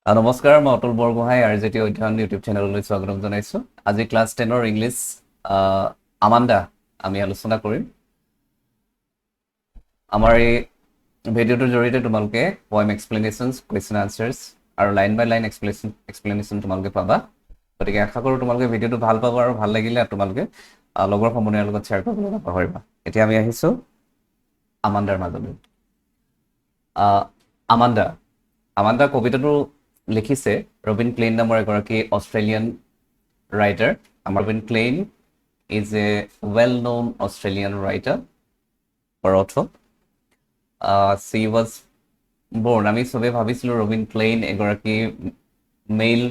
নমস্কাৰ মই অতুল বৰগোহাঁই আৰজেটি অধ্যয়ন ইউটিউব চেনেললৈ স্বাগতম জনাইছোঁ। আজি ক্লাছ 10ৰ ইংলিছ আমাণ্ডা আমি আলোচনা কৰিম। আমাৰ এই ভিডিঅ'টোৰ জৰিয়তে তোমালোকে পয়েম এক্সপ্লেনেশ্যনছ, কুৱেশ্যন আনচাৰ্ছ আৰু লাইন বাই লাইন এক্সপ্লেনেশ্যন তোমালোকে পাবা। গতিকে আশা কৰোঁ তোমালোকে ভিডিঅ'টো ভাল পাবা আৰু ভাল লাগিলে তোমালোকে লগৰ সমনীয়াৰ লগত শ্বেয়াৰ কৰিবলৈ নাপাহৰিবা। এতিয়া আমি আহিছোঁ আমাণ্ডাৰ মাজলৈ। আমাণ্ডা আমাণ্ডা কবিতাটো লিখিছে ৰবিন ক্লেইন নামৰ এগৰাকী অষ্ট্ৰেলিয়ান ৰাইটাৰ। আমাৰ Robin Klein is a well known Australian writer for author. She was born, আমি চবেই ভাবিছিলোঁ ৰবিন ক্লেইন এগৰাকী মেইল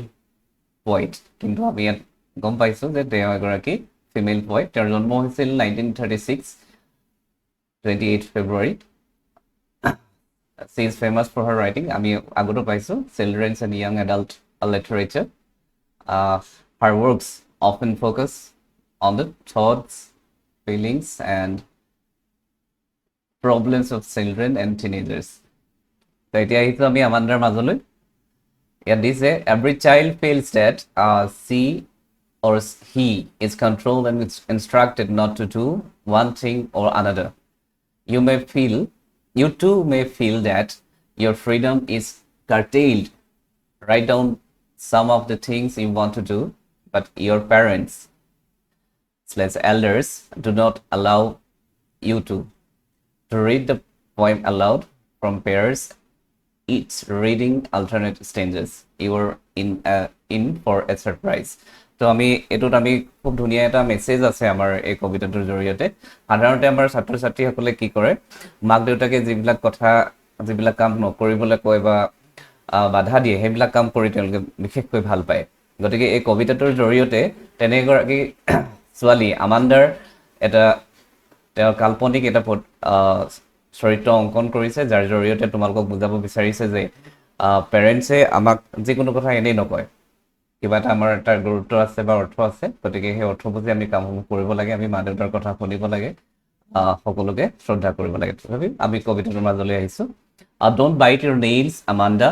পইট, কিন্তু আমি ইয়াত গম পাইছোঁ যে তেওঁ এগৰাকী ফিমেল পইট। তেওঁৰ জন্ম হৈছিল 1936 28 ফেব্ৰুৱাৰীত। She is famous for her writing. আমি আগতো পাইছোঁ children's and young adult literature. Her works often focus on the thoughts, feelings, and problems of children and teenagers. তো এতিয়া আহিছোঁ আমি আমাণ্ডাৰ মাজলৈ। ইয়াত দিছে every child feels that she or he is controlled and instructed not to do one thing or another. You too may feel that your freedom is curtailed. Write down some of the things you want to do, but your parents/elders do not allow you to. To read the poem aloud from pairs, each reading alternate stanzas. You are in for a surprise. তো আমি এইটোত আমি খুব ধুনীয়া এটা message আছে আমাৰ এই কবিতাটোৰ জৰিয়তে। সাধাৰণতে আমাৰ ছাত্ৰ ছাত্ৰীসকলে কি কৰে, মাক দেউতাকে যিবিলাক কাম নকৰিবলৈ কয় বা বাধা দিয়ে, সেইবিলাক কাম কৰি তেওঁলোকে বিশেষকৈ ভাল পায়। গতিকে এই কবিতাটোৰ জৰিয়তে তেনে এগৰাকী ছোৱালী আমাণ্ডাৰ তেওঁ কাল্পনিক এটা চৰিত্ৰ অংকন কৰিছে, যাৰ জৰিয়তে তোমালোকক বুজাব বিচাৰিছে যে পেৰেণ্টছে আমাক যিকোনো কথা এনেই নকয়, কিবা এটা আমাৰ এটা গুৰুত্ব আছে বা অৰ্থ আছে। গতিকে সেই অৰ্থ বুজি আমি কামসমূহ কৰিব লাগে, আমি মা দেউতাৰ কথা শুনিব লাগে, সকলোকে শ্ৰদ্ধা কৰিব লাগে। তথাপি আমি কবিতাটোৰ মাজলৈ আহিছোঁ। Don't bite your nails, Amanda.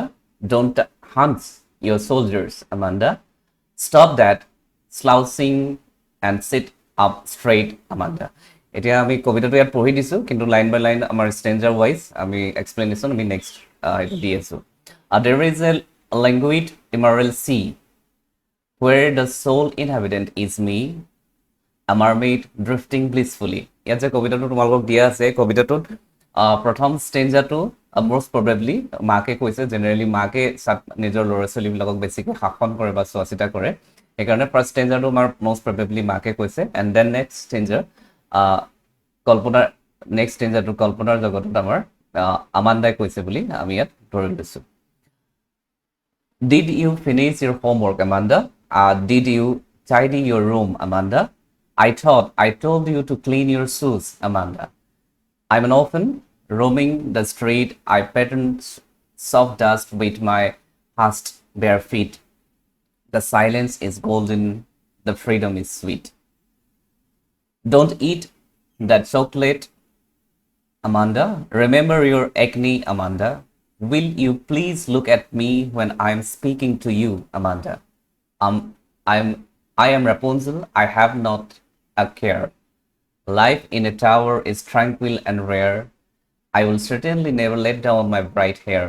Don't hunch your shoulders, Amanda. Stop that slouching and sit up straight, Amanda. এতিয়া আমি কবিতাটো ইয়াত পঢ়ি দিছোঁ, কিন্তু লাইন বাই লাইন আমাৰ ষ্টেঞ্জাৰ ৱাইজ আমি এক্সপ্লেনেশ্যন আমি নেক্সট দি আছোঁ। There is a languid emerald sea where the sole inhabitant is me, a mermaid drifting blissfully. ইয়াত যে কবিতাটো তোমালোকক দিয়া আছে, কবিতাটোত প্ৰথম ষ্টেঞ্জাটো মষ্ট প্ৰবেবলি মাকে কৈছে। জেনেৰেলি মাকে নিজৰ ল'ৰা ছোৱালীবিলাকক বেছিকৈ শাসন কৰে বা চোৱা চিতা কৰে, সেইকাৰণে ফাৰ্ষ্ট ষ্টেঞ্জাৰটো আমাৰ মষ্ট প্ৰবেবলি মাকে কৈছে। এণ্ড দেন নেক্সট ষ্টেঞ্জাৰ কল্পনাৰ জগতত আমাৰ আমাণ্ডাই কৈছে বুলি আমি ইয়াত ধৰি লৈছোঁ। Did you finish your homework, Amanda? Did you tidy your room, Amanda? I thought I told you to clean your shoes, Amanda. I'm an orphan roaming the street. I pattern soft dust with my past bare feet. The silence is golden, the freedom is sweet. Don't eat that chocolate, Amanda. Remember your acne, Amanda. Will you please look at me when I'm speaking to you, Amanda? Um, I am Rapunzel. I have not a care. Life in a tower is tranquil and rare. I will certainly never let down my bright hair.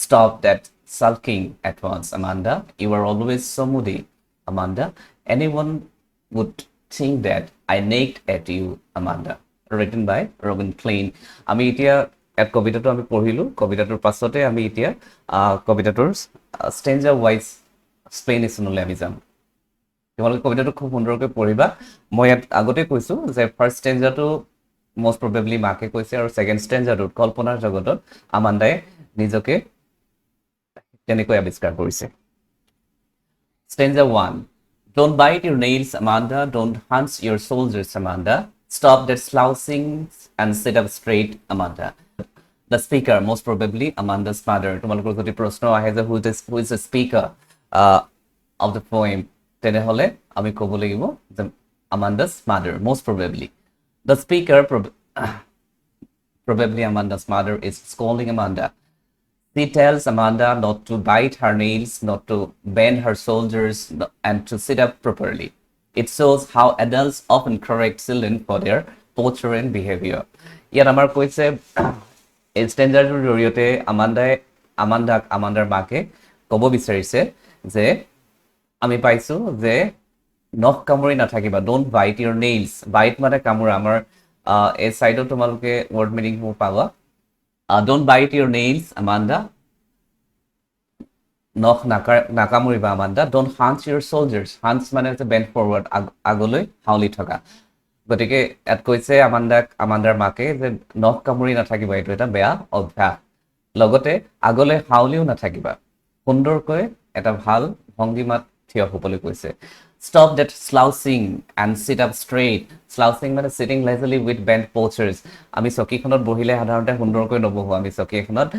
Stop that sulking at once, Amanda. You are always so moody, Amanda. Anyone would think that I nagged at you, Amanda. Written by Robin Klein. আমি এতিয়া এক কবিতাটো আমি পঢ়িলোঁ। কবিতাটোৰ পাছতে আমি এতিয়া কবিতাটোৰ ষ্টেঞ্জাৰ ৱাইজ এক্সপ্লেনেশ্যনলৈ আমি যাম। তোমালোকে কবিতাটো খুব সুন্দৰকৈ পঢ়িবা। মই ইয়াত আগতে কৈছোঁ যে ফাৰ্ষ্ট ষ্টেঞ্জাৰটো মষ্ট প্ৰবেবলি মাকে কৈছে, আৰু ছেকেণ্ড ষ্টেঞ্জাৰটোত কল্পনাৰ জগতত আমাণ্ডাই নিজকে তেনেকৈ আৱিষ্কাৰ কৰিছে। Stanza 1. Don't bite your nails, Amanda. Don't hunch your shoulders, Amanda. Stop that slouching and sit up straight, Amanda. The speaker, most probably Amanda's mother. তোমালোকৰ যদি প্ৰশ্ন আহে যে who is the speaker of the poem, তেনেহ'লে আমি ক'ব লাগিব যে Amanda's mother, most probably. The speaker, probably Amanda's mother, is scolding Amanda. She tells Amanda not to bite her nails, not to bend her shoulders, and to sit up properly. It shows how adults often correct children for their posturing behavior. ইয়াত আমাৰ কৈছে এই ষ্টেঞ্জাৰটোৰ জৰিয়তে আমাণ্ডাৰ মাকে ক'ব বিচাৰিছে যে আমি পাইছোঁ যে নখ কামুৰি নাথাকিবা, don't bite your nails. Bite মানে কামোৰা। আমাৰ এই চাইডত তোমালোকে ৱৰ্ড মিনিংবোৰ পাবা। Don't bite your nails Amanda, নখ নাকামুৰিবা Amanda. Don't hunch your shoulders, hunch মানে হৈছে বেণ্ড ফৰৱাৰ্ড, আগলৈ হাউলি থকা। গতিকে ইয়াত কৈছে আমাণ্ডাৰ মাকে যে নখ কামুৰি নাথাকিবা, এইটো এটা বেয়া অভ্যাস। লগতে আগলৈ হাউলিও নাথাকিবা, সুন্দৰকৈ এটা ভাল ভংগীমাত থিয় হ'বলৈ কৈছে। Stop that slouching and sit up straight. Slouching মানে sitting lazily with bend postures. আমি চকীখনত বহিলে সাধাৰণতে সুন্দৰকৈ নবহোঁ। আমি চকী এখনত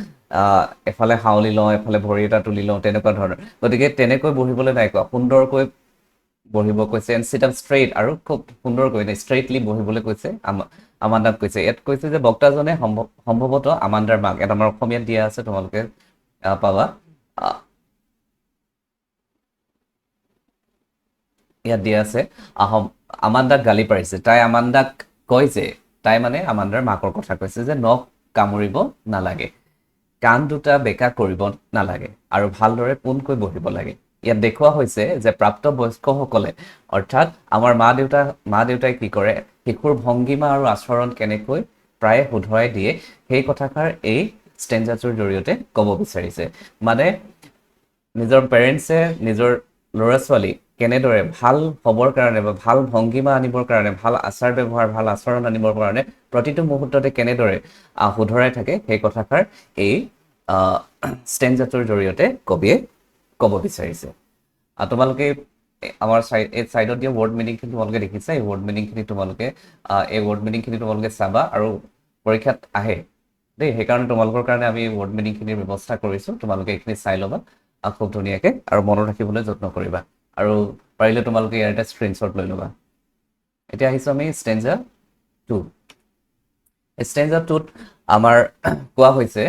এফালে হাউলি লওঁ, এফালে ভৰি এটা তুলি লওঁ, তেনেকুৱা ধৰণৰ। গতিকে তেনেকৈ বহিবলৈ নাই কোৱা, সুন্দৰকৈ বহিব কৈছে। এণ্ড চিট আপ ষ্ট্ৰেইট, আৰু খুব সুন্দৰকৈ ষ্ট্ৰেইটলি বহিবলৈ কৈছে আমাণ্ডাক কৈছে। ইয়াত কৈছে যে বক্তাজনে সম্ভৱতঃ আমাণ্ডাৰ মাক, ইয়াত আমাৰ অসমীয়াত দিয়া আছে, তোমালোকে পাবা। ইয়াত দিয়া আছে আমাণ্ডাক গালি পাৰিছে। তাই আমাণ্ডাক কয় যে, তাই মানে আমাণ্ডাৰ মাকৰ কথা কৈছে যে নখ কামুৰিব নালাগে, কাণ দুটা বেকা কৰিব নালাগে, আৰু ভালদৰে পোনকৈ বহিব লাগে। ইয়াত দেখুওৱা হৈছে যে প্ৰাপ্তবয়স্কসকলে, অৰ্থাৎ আমাৰ মা দেউতাই কি কৰে, শিশুৰ ভংগীমা আৰু আচৰণ কেনেকৈ প্ৰায়ে শুধৰাই দিয়ে, সেই কথাষাৰ এই ষ্টেঞ্জাটোৰ জৰিয়তে ক'ব বিচাৰিছে। মানে নিজৰ পেৰেণ্টছে নিজৰ ল'ৰা ছোৱালীক কেনেদৰে ভাল হ'বৰ কাৰণে বা ভাল ভংগীমা আনিবৰ কাৰণে, ভাল আচাৰ ব্যৱহাৰ, ভাল আচৰণ আনিবৰ কাৰণে প্ৰতিটো মুহূৰ্ততে কেনেদৰে শুধৰাই থাকে, সেই কথাষাৰ এই ষ্টেঞ্জাটোৰ জৰিয়তে কবিয়ে ক'ব বিচাৰিছে। তোমালোকে আমাৰ এই ছাইডত দিয়া ৱৰ্ড মিনিংখিনি তোমালোকে দেখিছা। এই ৱৰ্ড মিনিংখিনি তোমালোকে চাবা, আৰু পৰীক্ষাত আহে দেই। সেইকাৰণে তোমালোকৰ কাৰণে আমি ৱৰ্ড মিনিংখিনিৰ ব্যৱস্থা কৰিছোঁ। তোমালোকে এইখিনি চাই ল'বা খুব ধুনীয়াকৈ, আৰু মনত ৰাখিবলৈ যত্ন কৰিবা, আৰু পাৰিলে তোমালোকে ইয়াৰ এটা স্ক্ৰীনশ্বট লৈ ল'বা। এতিয়া আহিছোঁ আমি ষ্টেঞ্জা 2। ষ্টেঞ্জা 2ত আমাৰ কোৱা হৈছে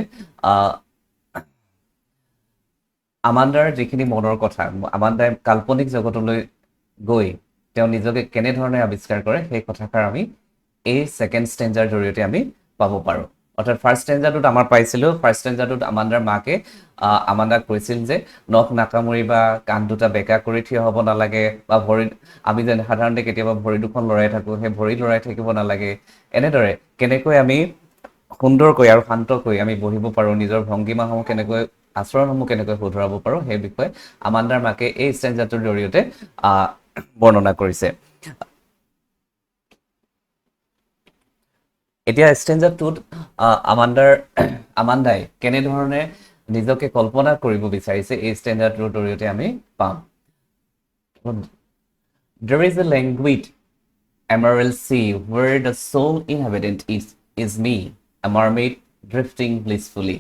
আমাণ্ডাৰ যিখিনি মনৰ কথা, আমাণ্ডাই কাল্পনিক জগতলৈ গৈ তেওঁ নিজকে কেনেধৰণে আৱিষ্কাৰ কৰে, সেই কথাষাৰ আমি এই ছেকেণ্ড ষ্টেঞ্জাৰ জৰিয়তে আমি পাব পাৰোঁ। অৰ্থাৎ ফাৰ্ষ্ট ষ্টেঞ্জাটোত আমাৰ পাইছিলোঁ, ফাৰ্ষ্ট ষ্টেঞ্জাটোত আমাণ্ডাৰ মাকে আমাণ্ডাক কৈছিল যে নখ নাকামুৰিবা, কাণ দুটা বেকা কৰি থিয় হ'ব নালাগে, বা আমি যেনে সাধাৰণতে কেতিয়াবা ভৰি দুখন লৰাই থাকোঁ, সেই ভৰি লৰাই থাকিব নালাগে। এনেদৰে কেনেকৈ আমি সুন্দৰকৈ আৰু শান্তকৈ আমি বহিব পাৰোঁ, নিজৰ ভংগীমাসমূহ কেনেকৈ, আচৰণসমূহ কেনেকৈ শুধৰাব পাৰোঁ, সেই বিষয়ে আমাণ্ডাৰ মাকে এই ষ্টেঞ্জাটোৰ জৰিয়তে বৰ্ণনা কৰিছে। এতিয়া ষ্টেঞ্জা 2ত আমাণ্ডাই কেনেধৰণে নিজকে কল্পনা কৰিব বিচাৰিছে, এই ষ্টেঞ্জাটোৰ জৰিয়তে আমি পাম। There is a languid emerald sea where the sole inhabitant is me, a mermaid drifting blissfully.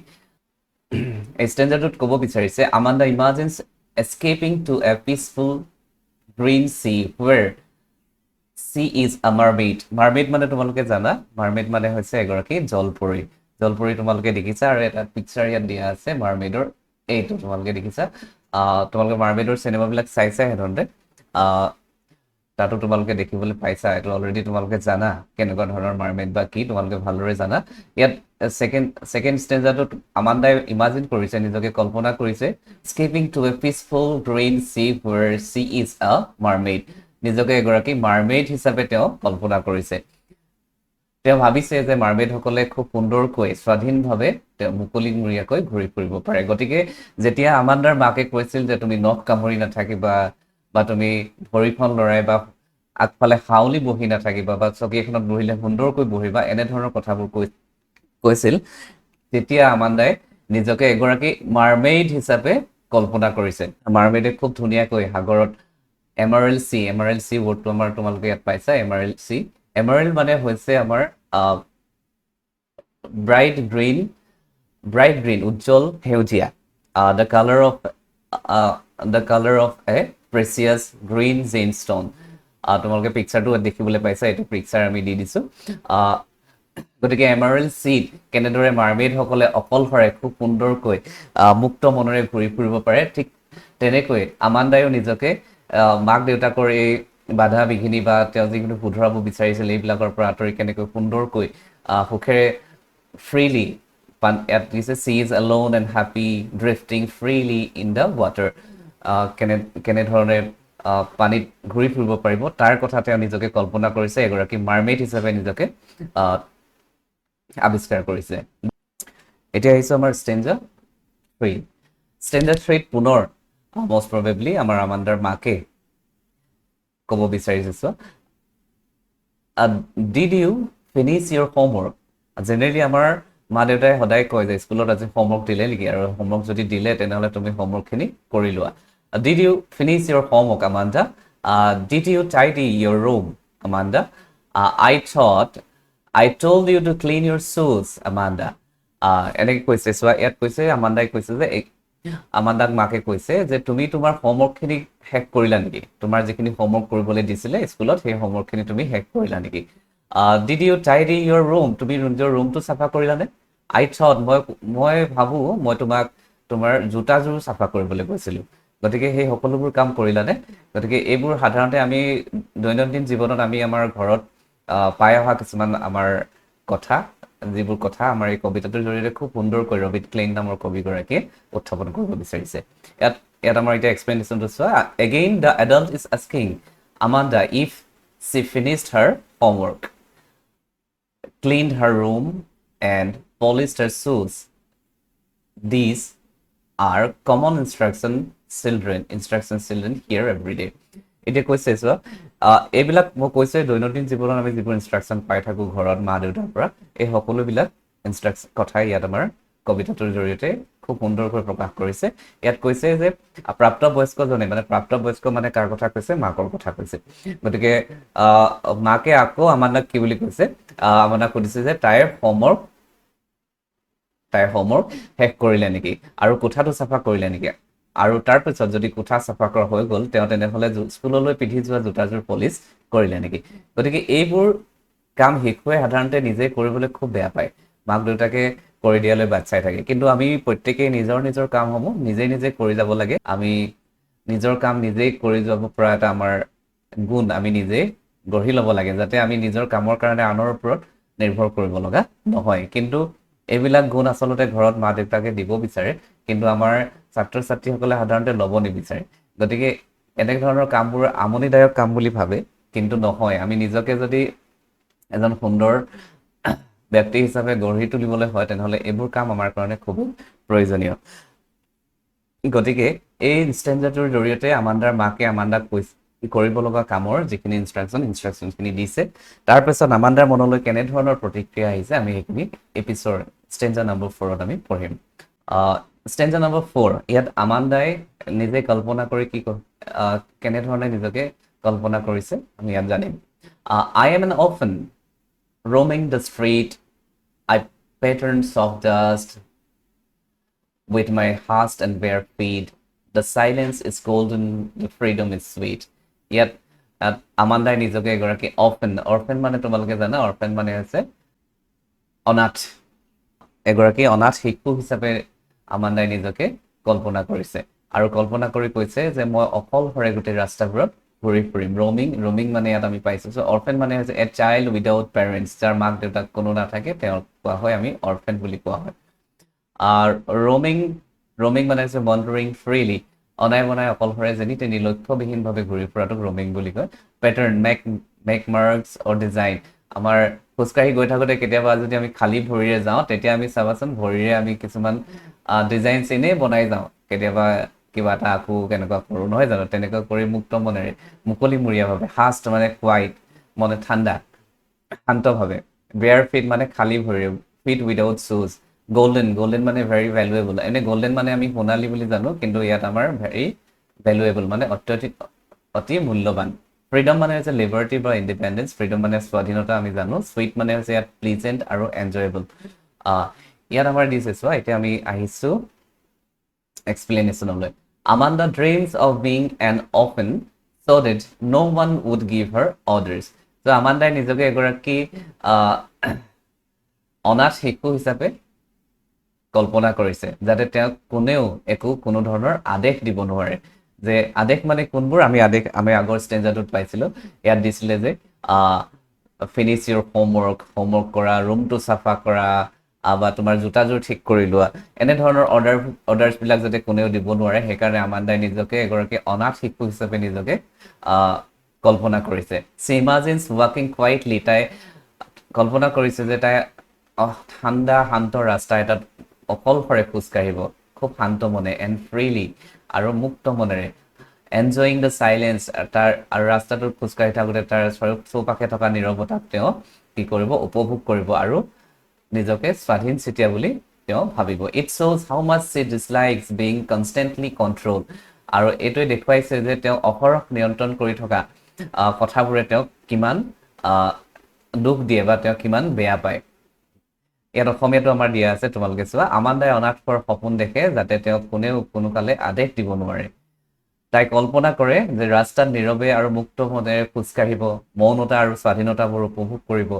এই ষ্টেঞ্জাটোত ক'ব বিচাৰিছে, Amanda imagines escaping to a peaceful green sea where she is a mermaid. Mermaid মানে তোমালোকে জানা, মাৰ্মেইড মানে হৈছে এগৰাকী জলপৰী। জলপৰী তোমালোকে দেখিছা, আৰু এটা পিকচাৰ ইয়াত দিয়া আছে মাৰ্মেইডৰ, এইটো তোমালোকে দেখিছা। তোমালোকে মাৰ্মেইডৰ চিনেমাবিলাক চাইছা সাধাৰণতে, তাতো তোমালোকে দেখিবলৈ পাইছা। এইটো অলৰেডি তোমালোকে জানা কেনেকুৱা ধৰণৰ মাৰ্মেইড বা কি, তোমালোকে ভালদৰে জানা। ইয়াত ছেকেণ্ড ষ্টেঞ্জাটোত আমাণ্ডাই ইমাজিন কৰিছে, নিজকে কল্পনা কৰিছে, escaping to a peaceful green sea where she is a mermaid. নিজকে এগৰাকী মাৰ্মেইড হিচাপে তেওঁ কল্পনা কৰিছে। তেওঁ ভাবিছে যে মাৰ্মেইডসকলে খুব সুন্দৰকৈ স্বাধীনভাৱে তেওঁ মুকলিমূৰীয়াকৈ ঘূৰি ফুৰিব পাৰে। গতিকে যেতিয়া আমাণ্ডাৰ মাকে কৈছিল যে তুমি নখ কামুৰি নাথাকিবা, বা তুমি ভৰিখন লৰাই বা আগফালে হাউলি বহি নাথাকিবা, বা চকী এখনত বহিলে সুন্দৰকৈ বহিবা, এনেধৰণৰ কথাবোৰ কৈছিল, তেতিয়া আমাণ্ডাই নিজকে এগৰাকী মাৰ্মেইড হিচাপে কল্পনা কৰিছে। মাৰ্মেইডে খুব ধুনীয়াকৈ সাগৰত এমাৰেল্ড চি ৱৰ্ডটো তোমালোকে ইয়াত পাইছা, এমাৰেল্ড চি। এমাৰেল্ড মানে হৈছে আমাৰ ব্ৰাইট গ্ৰীণ, উজ্জ্বল সেউজীয়া। The colour of a precious green gemstone. তোমালোকে পিকচাৰটো দেখিবলৈ পাইছা, এইটো পিকচাৰ আমি দি দিছোঁ। গতিকে এমাৰেল্ড চিট কেনেদৰে মাৰ্মেইডসকলে অকলশৰে খুব সুন্দৰকৈ মুক্ত মনেৰে ঘূৰি ফুৰিব পাৰে, ঠিক তেনেকৈ আমাণ্ডায়ো নিজকে মাক দেউতাকৰ এই বাধা বিঘিনি বা তেওঁ যিকোনো শুধৰাব বিচাৰিছিল এইবিলাকৰ পৰা আঁতৰি কেনেকৈ সুন্দৰকৈ সুখেৰে ফ্ৰীলি ইয়াত দিছে she is alone and happy drifting freely in the water, কেনেধৰণে পানীত ঘূৰি ফুৰিব পাৰিব তাৰ কথা তেওঁ নিজকে কল্পনা কৰিছে, এগৰাকী মাৰ্মেইড হিচাপে নিজকে আৱিষ্কাৰ কৰিছে। এতিয়া আহিছোঁ আমাৰ ষ্টেঞ্জা 3। ষ্টেঞ্জা 3ত পুনৰ মষ্ট প্ৰবেবলি আমাৰ আমাণ্ডাৰ মাকে ক'ব বিচাৰিছে, did you finish your homework? Generally আমাৰ মা দেউতাই সদায় কয় যে স্কুলত আজি হোমৱৰ্ক দিলে নেকি, আৰু হোমৱৰ্ক যদি দিলে তেনেহ'লে তুমি হোমৱৰ্কখিনি কৰি লোৱা। Did you finish your homework Amanda? Did you tidy your room Amanda? I thought I told you to clean your shoes, Amanda. এনেকৈ কৈছে, চোৱা ইয়াত কৈছে আমাণ্ডাই কৈছে যে আমাণ্ডাক মাকে কৈছে যে তুমি তোমাৰ হোমৱৰ্কখিনি শেষ কৰিলা নেকি, তোমাৰ যিখিনি হোমৱৰ্ক কৰিবলৈ দিছিলে স্কুলত সেই হোমৱৰ্কখিনি তুমি শেষ কৰিলা নেকি? Did you tidy your room? তুমি নিজৰ ৰুমটো চাফা কৰিলানে? আই থট মই ভাবোঁ মই তোমাক তোমাৰ জোতাযোৰ চাফা কৰিবলৈ কৈছিলোঁ, গতিকে সেই সকলোবোৰ কাম কৰিলানে? গতিকে এইবোৰ সাধাৰণতে আমি দৈনন্দিন জীৱনত আমি আমাৰ ঘৰত পাই অহা কিছুমান আমাৰ কথা, যিবোৰ কথা আমাৰ এই কবিতাটোৰ জৰিয়তে খুব সুন্দৰকৈ ৰবিট ক্লেইন নামৰ কবিগৰাকীয়ে উত্থাপন কৰিব বিচাৰিছে। ইয়াত আমাৰ এতিয়া এক্সপ্লেনেশ্যনটো চোৱা। Again the adult is asking Amanda if she finished her homework, cleaned her room and polished her শ্বুজ। These are common instruction children hear every day. এতিয়া কৈছে চোৱা, এইবিলাক মই কৈছে দৈনন্দিন জীৱনত আমি যিবোৰ ইনষ্ট্ৰাকশ্যন পাই থাকোঁ ঘৰত মা দেউতাৰ পৰা, এই সকলোবিলাক কথাই ইয়াত আমাৰ কবিতাটোৰ জৰিয়তে খুব সুন্দৰকৈ প্ৰকাশ কৰিছে। ইয়াত কৈছে যে প্ৰাপ্তবয়স্কজনে, মানে প্ৰাপ্তবয়স্ক মানে কাৰ কথা কৈছে? মাকৰ কথা কৈছে। গতিকে মাকে আকৌ আমাণ্ডাক কি বুলি কৈছে? আমাণ্ডাক সুধিছে যে তাইৰ হোমৱৰ্ক শেষ কৰিলে নেকি, আৰু কোঠাটো চাফা কৰিলে নেকি, আৰু তাৰপিছত যদি কোঠা চাফা কৰা হৈ গ'ল তেওঁ তেনেহ'লে স্কুললৈ পিন্ধি যোৱা জোতাযোৰ পলিচ কৰিলে নেকি। গতিকে এইবোৰ কাম শিশুৱে সাধাৰণতে নিজে কৰিবলৈ খুব বেয়া পায়, মাক দেউতাকে কৰি দিয়ালৈ বাট চাই থাকে, কিন্তু আমি প্ৰত্যেকেই নিজৰ নিজৰ কামসমূহ নিজে নিজে কৰি যাব লাগে। আমি নিজৰ কাম নিজেই কৰি যাব পৰা এটা আমাৰ গুণ আমি নিজেই গঢ়ি ল'ব লাগে, যাতে আমি নিজৰ কামৰ কাৰণে আনৰ ওপৰত নিৰ্ভৰ কৰিব লগা নহয়। কিন্তু এইবিলাক গুণ আচলতে ঘৰত মা দেউতাকে দিব বিচাৰে, কিন্তু আমাৰ ছাত্ৰ ছাত্ৰীসকলে সাধাৰণতে ল'ব নিবিচাৰে। গতিকে এনেধৰণৰ কামবোৰ আমনিদায়ক কাম বুলি ভাবে, কিন্তু নহয়। আমি নিজকে যদি এজন সুন্দৰ ব্যক্তি হিচাপে গঢ়ি তুলিবলৈ হয় তেনেহ'লে এইবোৰ কাম আমাৰ কাৰণে খুব প্ৰয়োজনীয়। গতিকে এই ষ্টেঞ্জাটোৰ জৰিয়তে আমাণ্ডাৰ মাকে আমাণ্ডাক কৰিব লগা কামৰ যিখিনি ইনষ্ট্ৰাকশ্যনখিনি দিছে, তাৰপিছত আমাণ্ডাৰ মনলৈ কেনেধৰণৰ প্ৰতিক্ৰিয়া আহিছে আমি সেইখিনি এপিছৰ ষ্টেঞ্জা নম্বৰ 4ত আমি পঢ়িম। ষ্টেঞ্জা নম্বৰ 4, ইয়াত আমাণ্ডাই নিজে কল্পনা কৰি কেনেধৰণে নিজকে কল্পনা কৰিছে আমি ইয়াত জানিম। I am an orphan roaming the street, I pattern soft dust with my hushed and bare feet, the silence is golden, the freedom is sweet. ইয়াত আমাণ্ডাই নিজকে এগৰাকী অৰ্ফেন মানে তোমালোকে জানা, অৰ্ফেন মানে হৈছে অনাথ, এগৰাকী অনাথ শিশু হিচাপে আমাণ্ডাই নিজকে কল্পনা কৰিছে, আৰু কল্পনা কৰি কৈছে যে মই অকলশৰে গোটেই ৰাস্তাবোৰত ঘূৰি ফুৰিম। ৰোমিং মানে ইয়াত আমি পাইছোঁ। চ' অৰ্ফেন মানে হৈছে এ চাইল্ড উইদাউট পেৰেণ্টছ, যাৰ মাক দেউতাক কোনো নাথাকে তেওঁক কোৱা হয় আমি অৰ্ফেন বুলি কোৱা হয়। ৰোমিং মানে হৈছে ৱণ্ডাৰিং ফ্ৰীলি, অনাই বনাই অকলশৰে যেনি তেনি লক্ষ্যবিহীনভাৱে ঘূৰি ফুৰাটোক ৰোমিং বুলি কয়। পেটাৰ্ণ মেক মাৰ্কছ অৰ ডিজাইন, আমাৰ খোজকাঢ়ি গৈ থাকোঁতে কেতিয়াবা যদি আমি খালী ভৰিৰে যাওঁ তেতিয়া আমি চাবাচোন ভৰিৰে আমি কিছুমান ডিজাইন চিনেই বনাই যাওঁ, কেতিয়াবা কিবা এটা আকো কেনেকুৱা কৰোঁ নহয় জানো, তেনেকুৱা কৰি মুক্ত মনেৰে মুকলিমূৰীয়াভাৱে, হাষ্ট মানে কোৱাইট মানে শান্তভাৱে, বেয়াৰ ফিট মানে খালী ভৰিৰে, ফিট উইদাউট শ্বুজ, গল্ডেন মানে ভেৰি ভেলুৱেবল, এনে গল্ডেন মানে আমি সোণালী বুলি জানো, কিন্তু ইয়াত আমাৰ ভেৰি ভেলুৱেবল মানে অতি মূল্যৱান। ফ্ৰীডম মানে হৈছে লিবাৰ্টি বা ইণ্ডিপেণ্ডেঞ্চ, ফ্ৰীডম মানে স্বাধীনতা আমি জানো, চুইট মানে হৈছে ইয়াত প্লিজেণ্ট আৰু এনজয়েবল। ইয়াত আমাৰ দিছে চোৱা, এতিয়া আমি আহিছোঁ এক্সপ্লেনেশ্যনলৈ। Amanda dreams of being an orphan so that no one would give her orders. So আমাণ্ডাই নিজকে এগৰাকী অনাথ শিশু হিচাপে কল্পনা কৰিছে যাতে তেওঁ কোনেও কোনো ধৰণৰ আদেশ দিব নোৱাৰে যে আদেশ মানে কোনবোৰ আমি আগৰ ষ্টেঞ্জাৰটোত পাইছিলো ইয়াত দিছিলে যে ফিনিশ ইউৰ হোমৱৰ্ক কৰা ৰুমটো চাফা কৰা বা তোমাৰ জোতাযোৰ ঠিক কৰি লোৱা এনে ধৰণৰ অৰ্ডাৰ্ছবিলাক যাতে কোনেও দিব নোৱাৰে সেইকাৰণে আমাণ্ডাই নিজকে এগৰাকী অনাথ শিশু হিচাপে নিজকে কল্পনা কৰিছে she imagines walking quietly তাই কল্পনা কৰিছে যে তাই ঠাণ্ডা শান্ত ৰাস্তা এটাত অকলশৰে খোজ কাঢ়িব খুব শান্ত মনে এণ্ড ফ্ৰীলি আৰু মুক্ত মনেৰে এনজয়িং দ্য চাইলেঞ্চ তাৰ আৰু ৰাস্তাটোত খোজকাঢ়ি থাকোঁতে তাৰ চৌপাশে থকা নীৰৱতাক তেওঁ কি কৰিব উপভোগ কৰিব আৰু নিজকে স্বাধীন চিতিয়া বুলি তেওঁ ভাবিব ইট শ্ব'জ how much she dislikes being constantly control আৰু এইটোৱে দেখুৱাইছে যে তেওঁ অহৰহ নিয়ন্ত্ৰণ কৰি থকা কথাবোৰে তেওঁক কিমান দুখ দিয়ে বা তেওঁ কিমান বেয়া পায় ইয়াত অসমীয়াটো আমাৰ দিয়া আছে তোমালোকে চোৱা আমাণ্ডাই অনাথৰ সপোন দেখে যাতে তেওঁক কোনেও কোনোকালে আদেশ দিব নোৱাৰে তাই কল্পনা কৰে যে ৰাস্তাত নীৰৱে আৰু মুক্ত মনেৰে খোজকাঢ়িব মৌনতা আৰু স্বাধীনতাবোৰ উপভোগ কৰিব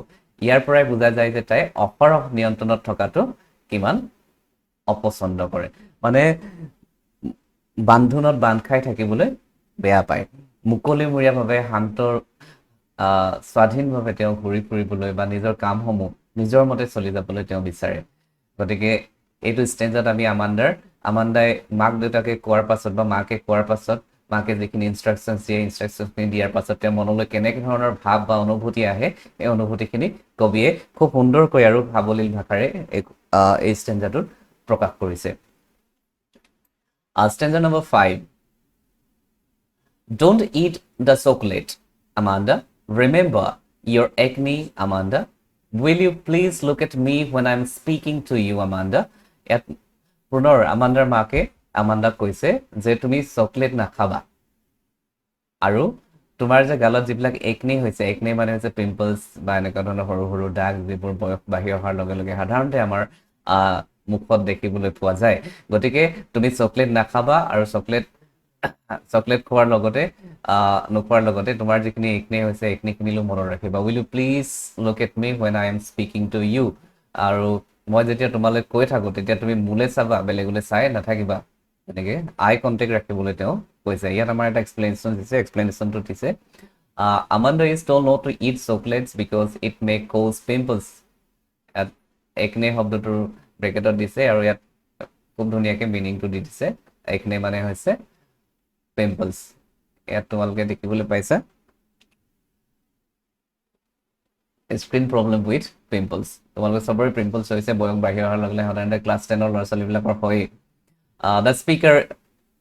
ইয়াৰ পৰাই বুজা যায় যে তাই অহৰহ নিয়ন্ত্ৰণত থকাটো কিমান অপচন্দ কৰে মানে বান্ধোনত বান্ধ খাই থাকিবলৈ বেয়া পায় মুকলিমূৰীয়াভাৱে শান্ত স্বাধীনভাৱে তেওঁ ঘূৰি ফুৰিবলৈ বা নিজৰ কামসমূহ নিজৰ মতে চলি যাবলৈ তেওঁ বিচাৰে গতিকে এইটো ষ্টেঞ্জত আমি আমাণ্ডাই মাক দেউতাকে কোৱাৰ পাছত বা মাকে কোৱাৰ পাছত মাকে যিখিনি ইনষ্ট্ৰাকশ্যনখিনি দিয়াৰ পাছত তেওঁৰ মনলৈ কেনেকৈ ধৰণৰ ভাৱ বা অনুভূতি আহে এই অনুভূতিখিনি কবিয়ে খুব সুন্দৰকৈ আৰু সাৱলীল ভাষাৰে এই ষ্টেঞ্জাটোত প্ৰকাশ কৰিছে stanza number 5 Don't eat the chocolate, Amanda. Remember your acne, Amanda. Will you please look at me when I'm speaking to you, Amanda? ইয়াত পুনৰ আমাণ্ডাৰ মাকে আমাণ্ডাক কৈছে যে তুমি চকলেট নাখাবা আৰু তোমাৰ যে গালত যিবিলাক একনি হৈছে একনি মানে হৈছে পিম্পলছ বা এনেকুৱা ধৰণৰ সৰু সৰু দাগ যিবোৰ বয়স বাঢ়ি অহাৰ লগে লগে সাধাৰণতে আমাৰ মুখত দেখিবলৈ পোৱা যায় গতিকে তুমি চকলেট নাখাবা আৰু চকলেট খোৱাৰ লগতে নোখোৱাৰ লগতে তোমাৰ যিখিনি একনি হৈছে একনিখিনিলৈ মনত ৰাখিবা will you please look at me when I am speaking to you আৰু মই যেতিয়া তোমালৈ কৈ থাকোঁ তেতিয়া তুমি মোলৈ চাবা বেলেগলৈ চাই নাথাকিবা এনেকৈ আই কণ্টেক্ট ৰাখিবলৈ তেওঁ কৈছে ইয়াত আমাৰ এটা এক্সপ্লেনেশ্যনটো দিছে Amanda is told not to eat chocolates because it may cause pimples ইয়াত একনে শব্দটোৰ ব্ৰেকেটত দিছে আৰু ইয়াত খুব ধুনীয়াকৈ মিনিংটো দি দিছে একনে মানে হৈছে পিম্পলছ ইয়াত তোমালোকে দেখিবলৈ পাইছা স্কিন প্ৰব্লেম উইথ পিম্পলছ তোমালোকে চবৰে পিম্পলছ হৈছে বয়স বাঢ়ি অহাৰ লগে লগে সাধাৰণতে ক্লাছ 10ৰ ল'ৰা ছোৱালীবিলাকৰ হয়েই the speaker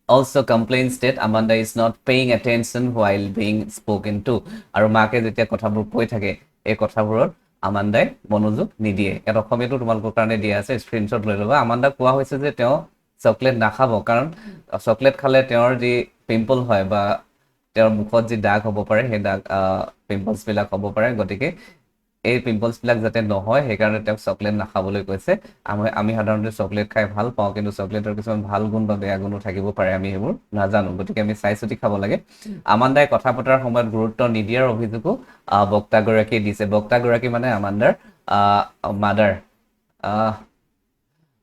also complains that Amanda is not paying attention while being spoken to আৰু মাকে যেতিয়া কথাবোৰ কৈ থাকে এই কথাবোৰত আমাণ্ডাই মনোযোগ নিদিয়ে ইয়াত অসমীয়াটো তোমালোকৰ কাৰণে দিয়া আছে স্ক্ৰীনশ্বট লৈ ল'বা আমাণ্ডাক কোৱা হৈছে যে তেওঁ চকলেট নাখাব কাৰণ চকলেট খালে তেওঁৰ যি পিম্পল হয় বা তেওঁৰ মুখত যি দাগ হ'ব পাৰে সেই দাগ পিম্পলছবিলাক হ'ব পাৰে গতিকে এই পিম্পলছবিলাক যাতে নহয় সেইকাৰণে তেওঁক চকলেট নাখাবলৈ কৈছে আমি সাধাৰণতে চকলেট খাই ভাল পাওঁ কিন্তু চকলেটৰ কিছুমান ভাল গুণ বা বেয়া গুণো থাকিব পাৰে আমি সেইবোৰ নাজানো গতিকে আমি চাই চিতি খাব লাগে আমাণ্ডাই কথা পতাৰ সময়ত গুৰুত্ব নিদিয়াৰ অভিযোগো বক্তাগৰাকীয়ে দিছে বক্তাগৰাকী মানে আমাণ্ডাৰ মাদাৰ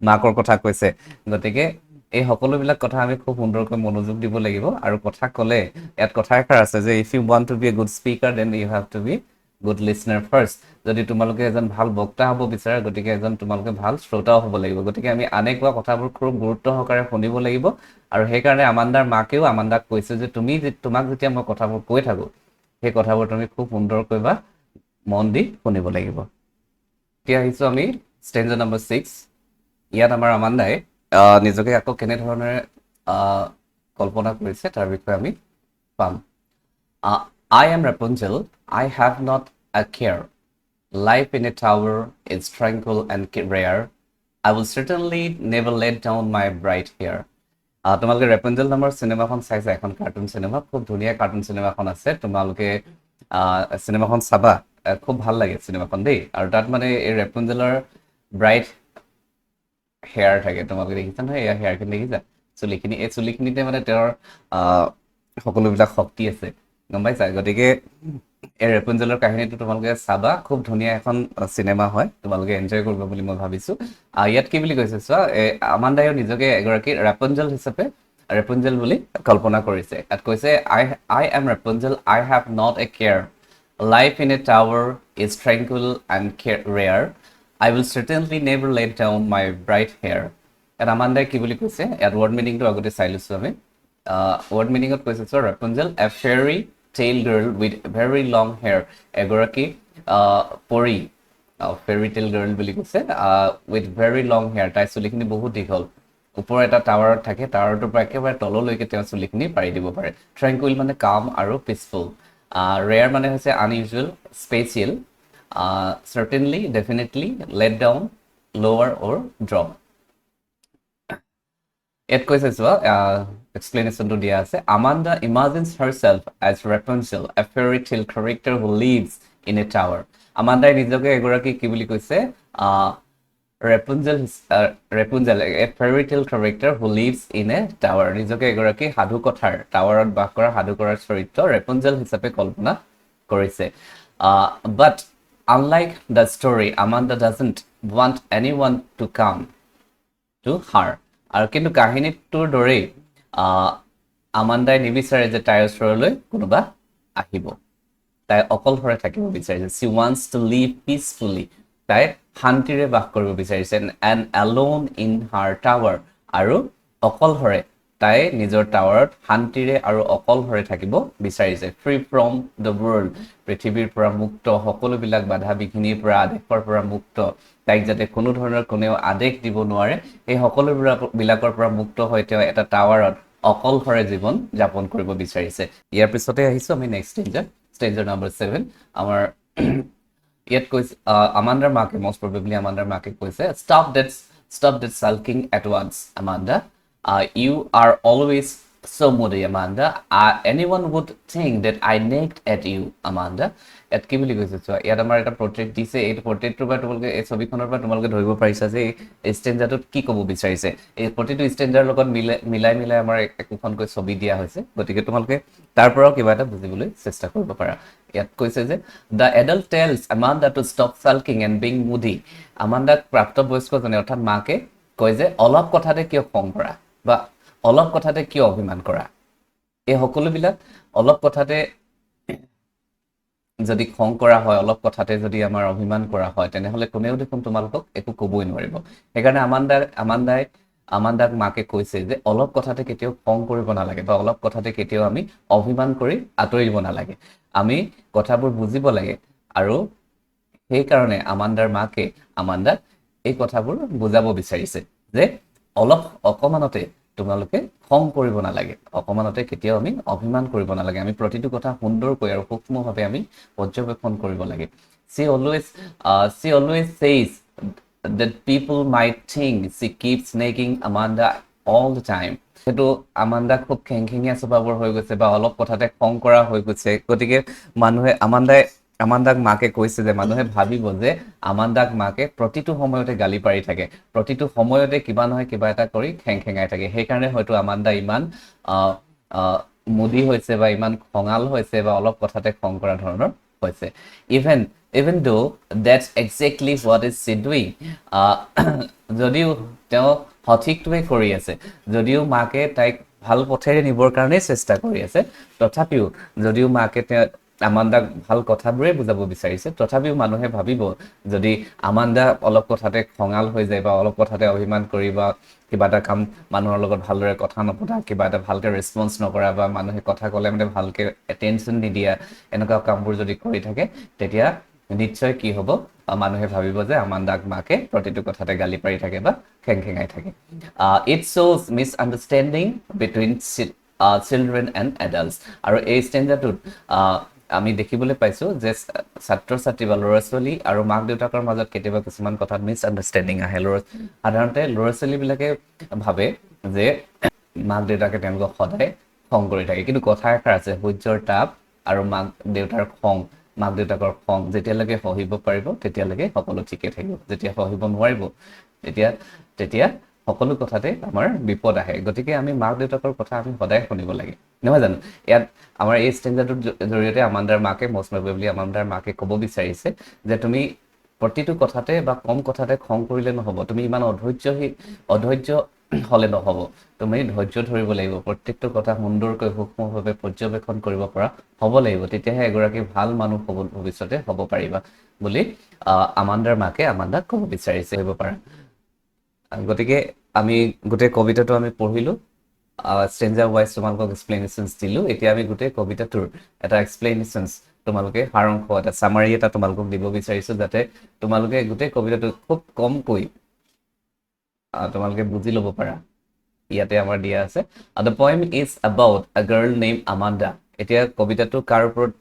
মাকৰ কথা কৈছে গতিকে এই সকলোবিলাক কথা আমি খুব সুন্দৰকৈ মনোযোগ দিব লাগিব আৰু কথা ক'লে ইয়াত কথা এষাৰ আছে যে if you want to be a good speaker then you have to be good listener first যদি তোমালোকে এজন ভাল বক্তা হ'ব বিচাৰা গতিকে তোমালোকে ভাল শ্ৰোতাও হ'ব লাগিব গতিকে আমি আনে কোৱা কথাবোৰ খুব গুৰুত্ব সহকাৰে শুনিব লাগিব আৰু সেইকাৰণে আমাণ্ডাৰ মাকেও আমাণ্ডাক কৈছে যে তোমাক যেতিয়া মই কথাবোৰ কৈ থাকোঁ সেই কথাবোৰ তুমি খুব সুন্দৰকৈ বা মন দি শুনিব লাগিব এতিয়া আহিছোঁ আমি ষ্টেঞ্জা নম্বৰ 6 ইয়াত আমাৰ আমাণ্ডাই নিজকে আকৌ কেনেধৰণেৰে কল্পনা কৰিছে তাৰ বিষয়ে আমি পাম I am Rapunzel. I have not a care. Life in a tower is tranquil and rare. I will certainly never let down my bright hair. তোমালোকে ৰেপুঞ্জেল নামৰ চিনেমাখন চাইছা এখন কাৰ্টুন চিনেমা খুব ধুনীয়া কাৰ্টুন চিনেমাখন আছে তোমালোকে চিনেমাখন চাবা খুব ভাল লাগে চিনেমাখন দেই আৰু তাত মানে এই ৰেপুঞ্জেলৰ ব্ৰাইট হেয়াৰ থাকে তোমালোকে দেখিছা নহয় এয়া হেয়াৰখিনি দেখিছা চুলিখিনি এই চুলিখিনিতে মানে তেওঁৰ সকলোবিলাক শক্তি আছে গম পাইছা গতিকে এই ৰেপুঞ্জেলৰ কাহিনীটো তোমালোকে চাবা, খুব ধুনীয়া এখন চিনেমা হয়, তোমালোকে এনজয় কৰিব বুলি মই ভাবিছোঁ। ইয়াত কি বুলি কৈছে চোৱা, আমান্দায়ো নিজকে এগৰাকী ৰেপুঞ্জেল হিচাপে ৰেপুঞ্জেল বুলি কল্পনা কৰিছে। ইয়াত কৈছে I am Rapunzel, I have not a care, life in a tower is tranquil and rare, I will certainly never let down my bright hair। ইয়াত আমান্দাই কি বুলি কৈছে, ইয়াত ৱৰ্ড মিনিংটো আগতে চাই লৈছোঁ আমি। ৱৰ্ড মিনিঙত কৈছে চোৱা, Rapunzel a fairy tale girl with very long hair, এগৰাকী পৰী, ফেৰী টেইল গাৰ্ল বুলি কৈছে, উইথ ভেৰি লং হেয়াৰ, তাইৰ চুলিখিনি বহুত দীঘল, ওপৰৰ এটা টাৱাৰত থাকে, টাৱাৰটোৰ পৰা একেবাৰে তললৈকে তেওঁ চুলিখিনি পাৰি দিব পাৰে। ট্ৰেংকুইল মানে কাম আৰু পিচফুল, ৰেয়াৰ মানে হৈছে unusual, special, certainly, definitely, let down, lower or drop। ইয়াত কৈছে চোৱা, এক্সপ্লেনেশ্যনটো দিয়া আছে, Amanda imagines herself as Rapunzel, a fairy tale character who lives in a tower. আমান্দাই নিজকে এগৰাকী কি বুলি কৈছে, Rapunzel a fairy tale character who lives in a tower, নিজকে এগৰাকী সাধুকথাৰ, টাৱাৰত বাস কৰা সাধুকথাৰ চৰিত্ৰ ৰেপুঞ্জেল হিচাপে কল্পনা কৰিছে। But unlike the story, Amanda doesn't want এনিৱান টু কাম টু হাৰ। আৰু কিন্তু কাহিনীটোৰ দৰেই আমান্দাই নিবিচাৰে যে তাইৰ ওচৰলৈ কোনোবা আহিব, তাই অকলশৰে থাকিব বিচাৰিছে। She wants to live peacefully, তাই শান্তিৰে বাস কৰিব বিচাৰিছে। And alone in her tower, আৰু অকলশৰে তাই নিজৰ টাৱাৰত শান্তিৰে আৰু অকলশৰে থাকিব বিচাৰিছে। ফ্ৰী ফ্ৰম দ্য ৱৰ্ল্ড, পৃথিৱীৰ পৰা মুক্ত, সকলোবিলাক বাধা বিঘিনিৰ পৰা, আদেশৰ পৰা মুক্ত, তাইক যাতে কোনো ধৰণৰ কোনেও আদেশ দিব নোৱাৰে, এই সকলোবিলাকৰ পৰা মুক্ত হৈ তেওঁ এটা টাৱাৰত অকলশৰে জীৱন যাপন কৰিব বিচাৰিছে। ইয়াৰ পিছতে আহিছোঁ আমি নেক্সট ষ্টেঞ্জাৰ নম্বৰ 7। আমাৰ ইয়াত কৈছে, আমান্দাৰ মাকে, মষ্ট প্ৰবেবলি আমান্দাৰ মাকে কৈছে, stop that sulking at once, Amanda. You are always so moody, Amanda. Anyone would think that I nagged at you, Amanda. ইয়াত কি বুলি কৈছে চোৱা, ইয়াত আমাৰ এটা পৰ্ট্ৰেট দিছে, এই পৰ্ট্ৰেটটোৰ পৰা তোমালোকে, এই ছবিখনৰ পৰা তোমালোকে ধৰিব পাৰিছা যে এই ষ্টেঞ্জাৰটোত কি ক'ব বিচাৰিছে। এই প্ৰতিটো ষ্টেঞ্জাৰৰ লগত মিলাই আমাৰ একোখনকৈ ছবি দিয়া হৈছে, গতিকে তোমালোকে তাৰ পৰাও কিবা এটা বুজিবলৈ চেষ্টা কৰিব পাৰা। ইয়াত কৈছে যে the adult tells Amanda to stop sulking and being moody. আমান্দাক প্ৰাপ্তবয়স্কজনে অৰ্থাৎ মাকে কয় যে অলপ কথাতে কিয় খং কৰা, বা অলপ কথাতে কিয় অভিমান কৰা। এই সকলোবিলাক অলপ কথাতে যদি খং কৰা হয়, অলপ কথাতে যদি আমাৰ অভিমান কৰা হয়, তেনেহ'লে কোনেও দেখোন তোমালোকক একো ক'বই নোৱাৰিব। সেইকাৰণে আমান্দাক মাকে কৈছে যে অলপ কথাতে কেতিয়াও খং কৰিব নালাগে, বা অলপ কথাতে কেতিয়াও আমি অভিমান কৰি আঁতৰিব নালাগে, আমি কথাবোৰ বুজিব লাগে। আৰু সেইকাৰণে আমান্দাৰ মাকে আমান্দাক এই কথাবোৰ বুজাব বিচাৰিছে যে অকমানতে তোমালোকে খং কৰিব নালাগে, অকমানতে কেতিয়াও আমি অভিমান কৰিব নালাগে, আমি প্ৰতিটো কথা সুন্দৰকৈ আৰু সূক্ষ্মভাৱে আমি পৰ্যবেক্ষণ কৰিব লাগে। She always says that people might think she keeps nagging Amanda all the time. সেইটো আমান্দা খুব খেংখেঙীয়া স্বভাৱৰ হৈ গৈছে, বা অলপ কথাতে খং কৰা হৈ গৈছে। গতিকে আমান্দাক মাকে কৈছে যে মানুহে ভাবিব যে আমান্দাক মাকে প্ৰতিটো সময়তে গালি পাৰি থাকে, প্ৰতিটো সময়তে কিবা নহয় কিবা এটা কৰি খেংখেঙাই থাকে। সেইকাৰণে হয়তো আমান্দা ইমান মুডি হৈছে, বা ইমান খঙাল হৈছে, বা অলপ কথাতে খং কৰা ধৰণৰ হৈছে। Even though that's exactly what is she doing, যদিও তেওঁ সঠিকটোৱে কৰি আছে, যদিও মাকে তাইক ভাল পথেৰে নিবৰ কাৰণেই চেষ্টা কৰি আছে, তথাপিও যদিও মাকে আমান্দাক ভাল কথাবোৰেই বুজাব বিচাৰিছে, তথাপিও মানুহে ভাবিব যদি আমান্দা অলপ কথাতে খঙাল হৈ যায়, বা অলপ কথাতে অভিমান কৰি, বা কিবা এটা কাম মানুহৰ লগত ভালদৰে কথা নপতা, কিবা এটা ভালকৈ ৰেছপন্স নকৰা, বা মানুহে কথা ক'লে মানে ভালকৈ এটেনশ্যন নিদিয়া, এনেকুৱা কামবোৰ যদি কৰি থাকে, তেতিয়া নিশ্চয় কি হ'ব, মানুহে ভাবিব যে আমান্দাক মাকে প্ৰতিটো কথাতে গালি পাৰি থাকে বা খেংখেঙাই থাকে। ইট শ্ব'জ misunderstanding between children and adults. আৰু এই ষ্টেঞ্জাৰটোত আমি দেখিবলৈ পাইছোঁ যে ছাত্ৰ ছাত্ৰী বা ল'ৰা ছোৱালী আৰু মাক দেউতাকৰ মাজত কেতিয়াবা কিছুমান কথাত মিছ আণ্ডাৰষ্টেণ্ডিং আহে। সাধাৰণতে ল'ৰা ছোৱালীবিলাকে ভাবে যে মাক দেউতাকে তেওঁলোকক সদায় খং কৰি থাকে, কিন্তু কথা এষাৰ আছে, সূৰ্যৰ তাপ আৰু মাক দেউতাকৰ খং যেতিয়ালৈকে সহিব পাৰিব তেতিয়ালৈকে সকলো ঠিকে থাকিব, যেতিয়া সহিব নোৱাৰিব তেতিয়া সকলো কথাতে আমাৰ বিপদ আহে গতিকে আমি মাক দেউতাকৰ কথা আমি সদায় শুনিব লাগে নহয় জানো ইয়াত আমাৰ এই ষ্টেঞ্জাৰটোৰ জৰিয়তে আমাণ্ডাৰ মাকে মষ্ট প্ৰবেবলি আমাণ্ডাৰ মাকে ক'ব বিচাৰিছে যে তুমি প্ৰতিটো কথাতে বা কম কথাতে খং কৰিলে নহ'ব তুমি ইমান অধৈৰ্য হ'লে নহ'ব তুমি ধৈৰ্য ধৰিব লাগিব প্ৰত্যেকটো কথা সুন্দৰকৈ সূক্ষ্মভাৱে পৰ্যবেক্ষণ কৰিব পৰা হ'ব লাগিব তেতিয়াহে এগৰাকী ভাল মানুহ হ'ব ভৱিষ্যতে হ'ব পাৰিবা বুলি আমাণ্ডাৰ মাকে আমাণ্ডাক ক'ব বিচাৰিছে হ'ব পাৰা গতিকে আমি গোটেই কবিতাটো আমি পঢ়িলোঁ ষ্ট্ৰেঞ্জাৰ ৱাইজ তোমালোকক এক্সপ্লেনেশ্যনছ দিলোঁ এতিয়া আমি গোটেই কবিতাটোৰ এটা এক্সপ্লেনেশ্যনছ তোমালোকে সাৰাংশ এটা চামাৰী এটা তোমালোকক দিব বিচাৰিছোঁ যাতে তোমালোকে গোটেই কবিতাটো খুব কমকৈ তোমালোকে বুজি ল'ব পাৰা ইয়াতে আমাৰ দিয়া আছে দ্য পয়েম ইজ এবাউট আ গাৰ্ল নেম আমাণ্ডা এতিয়া কবিতাটো কাৰ ওপৰত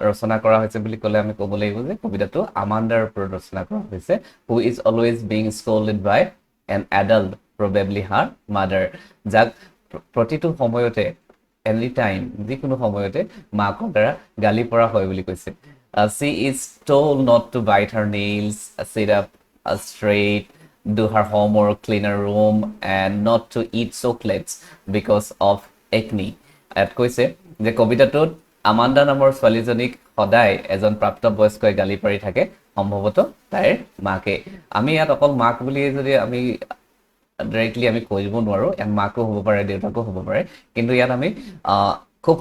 ৰচনা কৰা হৈছে বুলি ক'লে আমি ক'ব লাগিব যে কবিতাটো আমাণ্ডাৰ ওপৰত ৰচনা কৰা হৈছে who is always being scolded by an adult probably her mother যাক প্ৰতিটো সময়তে এনি টাইম যিকোনো সময়তে মাকৰ দ্বাৰা গালি পৰা হয় বুলি কৈছে she is told not to bite her nails sit up straight do her homework clean her room and not to eat chocolates because of acne ইয়াত কৈছে যে কবিতাটোত আমাণ্ডা নামৰ ছোৱালীজনীক সদায় এজন প্ৰাপ্তবয়স্কই গালি পাৰি থাকে সম্ভৱতঃ তাইৰ মাকে আমি ইয়াত অকল মাক বুলি যদি আমি ডাইৰেক্টলি আমি কৈ দিব নোৱাৰোঁ ইয়াত মাকো হ'ব পাৰে দেউতাকো হ'ব পাৰে কিন্তু ইয়াত আমি খুব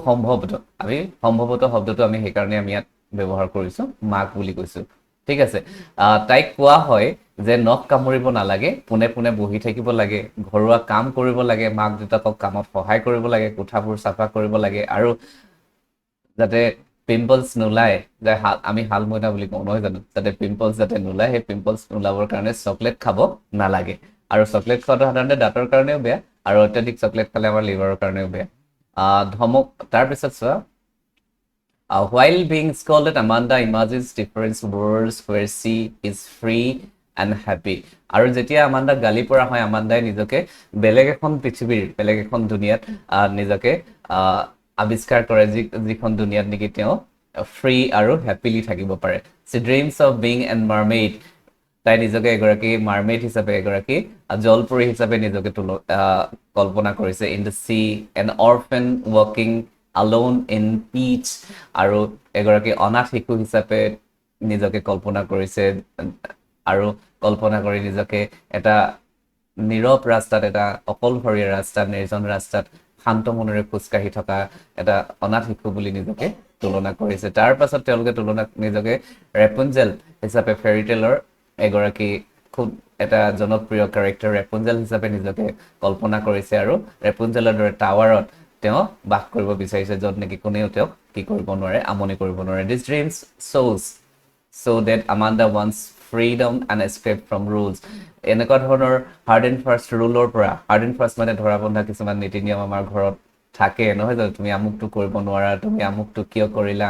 সম্ভৱতঃ শব্দটো আমি সেইকাৰণে আমি ইয়াত ব্যৱহাৰ কৰিছোঁ মাক বুলি কৈছোঁ ঠিক আছে তাইক কোৱা হয় যে নখ কামুৰিব নালাগে পোনে পোনে বহি থাকিব লাগে ঘৰুৱা কাম কৰিব লাগে মাক দেউতাকক কামত সহায় কৰিব লাগে কোঠাবোৰ চাফা কৰিব লাগে আৰু যাতে পিম্পলছ নোলায় যে আমি হাল মইনা বুলি কওঁ নহয় জানো যাতে পিম্পলছ যাতে নোলায় সেই পিম্পলছ নোলাবৰ কাৰণে চকলেট খাব নালাগে আৰু চকলেট খোৱাটো সাধাৰণতে দাঁতৰ কাৰণেও বেয়া আৰু অত্যাধিক চকলেট খালে আমাৰ লিভাৰৰ কাৰণেও বেয়া ধমক তাৰপিছত চোৱা while being scolded Amanda imagines different worlds where she is free and happy আৰু যেতিয়া আমাণ্ডাক গালি পৰা হয় আমাণ্ডাই নিজকে বেলেগ এখন পৃথিৱীৰ বেলেগ এখন দুনিয়াত নিজকে আৱিষ্কাৰ কৰে যিখন দুনিয়াত নেকি তেওঁ ফ্ৰী আৰু হেপিলি থাকিব পাৰে she dreams of being an mermaid তাই নিজকে এগৰাকী মাৰ্মেড হিচাপে এগৰাকী জলপৰী হিচাপে নিজকে কল্পনা কৰিছে in the sea an orphan ৱাকিং alone in peace আৰু এগৰাকী অনাথ শিশু হিচাপে নিজকে কল্পনা কৰিছে আৰু কল্পনা কৰি নিজকে এটা নীৰৱ ৰাস্তাত এটা অকলশৰীয়া ৰাস্তাত নিৰ্জন ৰাস্তাত শান্ত মনেৰে খোজকাঢ়ি থকা এটা অনাথ শিশু বুলি নিজকে তুলনা কৰিছে তাৰ পাছত তেওঁলোকে নিজকে ৰেপুঞ্জেল হিচাপে ফেৰিটেলৰ এগৰাকী খুব এটা জনপ্ৰিয় কেৰেক্টাৰ ৰেপুঞ্জেল হিচাপে নিজকে কল্পনা কৰিছে আৰু ৰেপুঞ্জেলৰ দৰে টাৱাৰত তেওঁ বাস কৰিব বিচাৰিছে য'ত নেকি কোনেও তেওঁক কি কৰিব নোৱাৰে আমনি কৰিব নোৱাৰে দিছ dreams so that Amanda wants freedom and escape from rules এনেকুৱা ধৰণৰ হাৰ্ড এণ্ড ফাৰ্ষ্ট ৰুলৰ পৰা হাৰ্ড এণ্ড ফাৰ্ষ্ট মানে ধৰা বন্ধা কিছুমান নীতি নিয়ম আমাৰ ঘৰত থাকে নহয় জানো তুমি আমুকটো কৰিব নোৱাৰা তুমি আমুকটো কিয় কৰিলা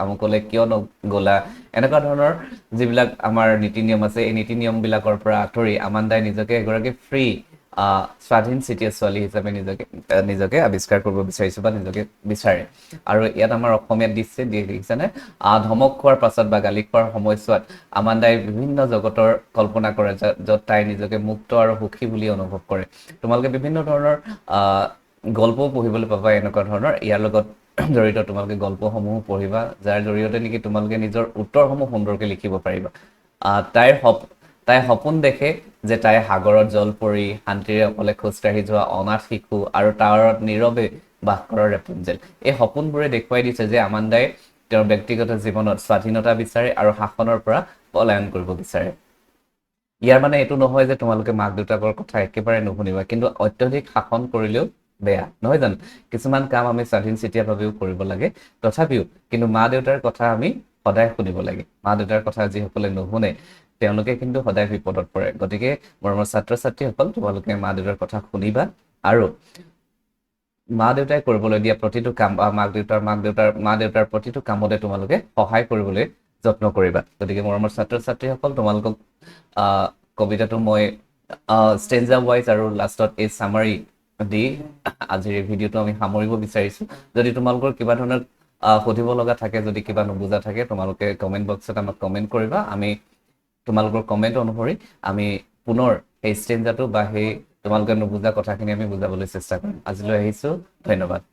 আমুকলে কিয় নগ'লা এনেকুৱা ধৰণৰ যিবিলাক আমাৰ নীতি নিয়ম আছে এই নীতি নিয়মবিলাকৰ পৰা আঁতৰি আমাণ্ডাই নিজকে এগৰাকী ফ্ৰী স্বাধীন চিটিয়া ছোৱালী হিচাপে নিজকে আৱিষ্কাৰ কৰিব বিচাৰিছো বা নিজকে বিচাৰে আৰু ইয়াত আমাৰ অসমীয়াত দেখিছেনে ধমক খোৱাৰ পাছত বা গালি খোৱাৰ সময়ছোৱাত আমাণ্ডাই বিভিন্ন জগতৰ কল্পনা কৰে য'ত তাই নিজকে মুক্ত আৰু সুখী বুলি অনুভৱ কৰে তোমালোকে বিভিন্ন ধৰণৰ গল্পও পঢ়িবলৈ পাবা এনেকুৱা ধৰণৰ ইয়াৰ লগত জড়িত তোমালোকে গল্পসমূহ পঢ়িবা যাৰ জৰিয়তে নেকি তোমালোকে নিজৰ উত্তৰসমূহ সুন্দৰকৈ লিখিব পাৰিবা তাই সপোন দেখে যে তাই সাগৰত জলপৰি শান্তিৰে অকলে খোজকাঢ়ি যোৱা অনাথ শিশু আৰু টাৱাৰত নীৰৱে বাস কৰা ৰেপুঞ্জেল এই সপোনবোৰে দেখুৱাই দিছে যে আমাণ্ডাই তেওঁৰ ব্যক্তিগত জীৱনত স্বাধীনতা বিচাৰে আৰু শাসনৰ পৰা পলায়ন কৰিব বিচাৰে ইয়াৰ মানে এইটো নহয় যে তোমালোকে মাক দেউতাকৰ কথা একেবাৰে নুশুনিবা কিন্তু অত্যধিক শাসন কৰিলেও বেয়া নহয় জানো কিছুমান কাম আমি স্বাধীন চিটিয়াভাৱেও কৰিব লাগে তথাপিও কিন্তু মা দেউতাৰ কথা আমি সদায় শুনিব লাগে মা দেউতাৰ কথা যিসকলে নুশুনে তেওঁলোকে কিন্তু সদায় বিপদত পৰে গতিকে মৰমৰ ছাত্ৰ ছাত্ৰীসকল তোমালোকে মা দেউতাৰ কথা শুনিবা আৰু মা দেউতাই কৰিবলৈ দিয়া প্ৰতিটো কাম বা মা দেউতাৰ প্ৰতিটো কামতে তোমালোকে সহায় কৰিবলৈ যত্ন কৰিবা গতিকে মৰমৰ ছাত্ৰ ছাত্ৰীসকল তোমালোকক কবিতাটো মই ষ্টেঞ্জা ৱাইজ আৰু লাষ্টত এই চামাৰী দি আজিৰ এই ভিডিঅ'টো আমি সামৰিব বিচাৰিছোঁ যদি তোমালোকৰ কিবা ধৰণৰ সুধিব লগা থাকে যদি কিবা নুবুজা থাকে তোমালোকে কমেণ্ট বক্সত আমাক কমেণ্ট কৰিবা আমি তোমালোকৰ কমেণ্ট অনুসৰি আমি পুনৰ সেই ষ্টেঞ্জাটো বা সেই তোমালোকে নুবুজা কথাখিনি আমি বুজাবলৈ চেষ্টা কৰিম আজিলৈ আহিছোঁ ধন্যবাদ